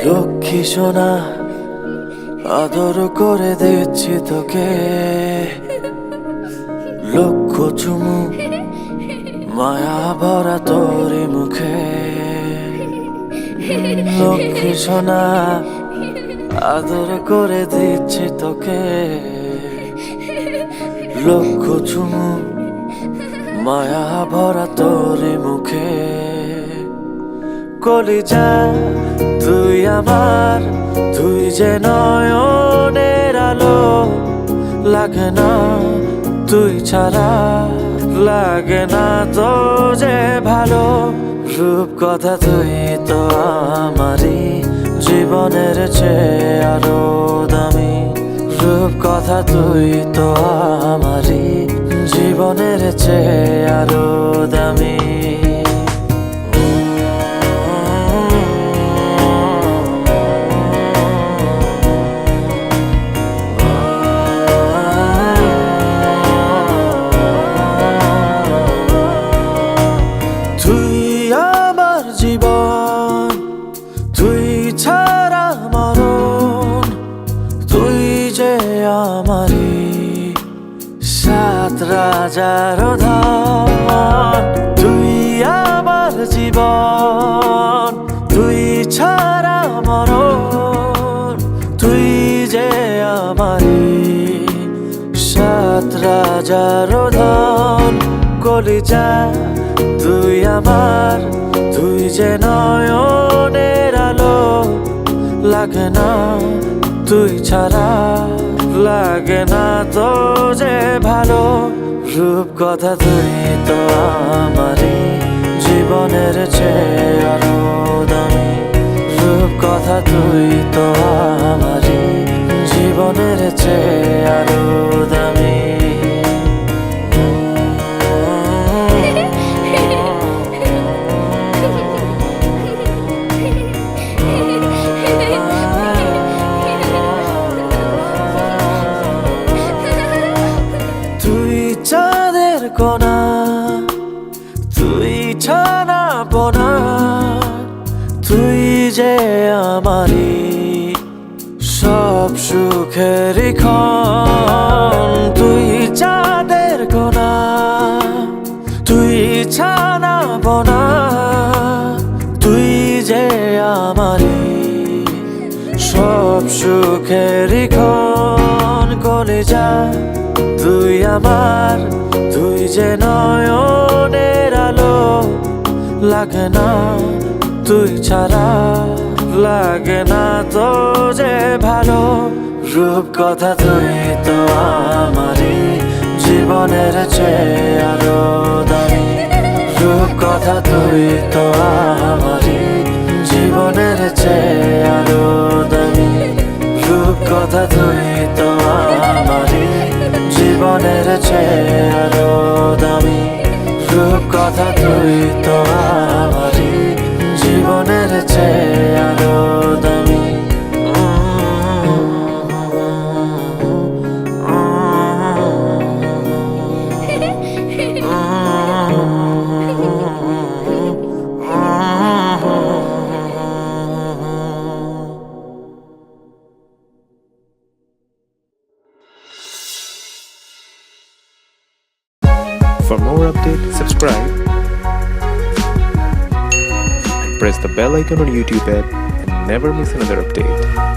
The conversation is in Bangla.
লক্ষ্মী সোনা আদর করে দিচ্ছি তোকে, লক্ষ চুমু মায়া ভরা তোরি মুখে। লক্ষ্মী সোনা আদর করে দিচ্ছি তোকে, লক্ষ চুমু মায়া ভরা তোরি মুখে। কলিজা তুই আমার, তুই যে নয়নের আলো, লাগে না তুই ছাড়া, লাগে না তো যে ভালো। রূপ কথা তুই তো আমারই জীবনের চেয়ে আরো দামি, রূপ কথা তুই তো আমারই জীবনের চেয়ে আরো দামি। জীবন তুই ছাড়া মরণ, তুই যে আমারি সাত রাজার ধন। তুই আমার জীবন, তুই ছাড়া মরণ, তুই যে আমারি সাত রাজার ধন। কলিজা তুই আমার, তুই যে নয়নের আলো, লাগে না তুই ছাড়া, লাগে না তো যে ভালো। রূপ কথা তুই তো আমারই জীবনের চেয়ে আরো দামি, রূপ কথা তুই তো আমারই জীবনের চেয়ে আরো দামি। চাঁদের কোনা তুই ছানা বোনা, তুই যে আমারি সব সুখের ক্ষণ। তুই চাঁদের কোনা তুই ছানা বোনা, তুই যে আমারি সব সুখের ক্ষণ। কলিজা তুই আমার, তুই যে নয়নের আলো, লাগে না তুই ছাড়া, লাগে না তো যে ভালো। রূপ কথা তুই তো আমারই জীবনের চেয়ে আরো দামি, রূপ কথা তুই তো আমারই জীবনের চেয়ে আরো দামি, রূপ কথা তুই তো আমারই জীবনের চেয়ে আরো দামি, রূপ কথা তুই তো আমারই জীবনের চেয়ে আরো দামি। For more updates, subscribe and press the bell icon on YouTube app and never miss another update.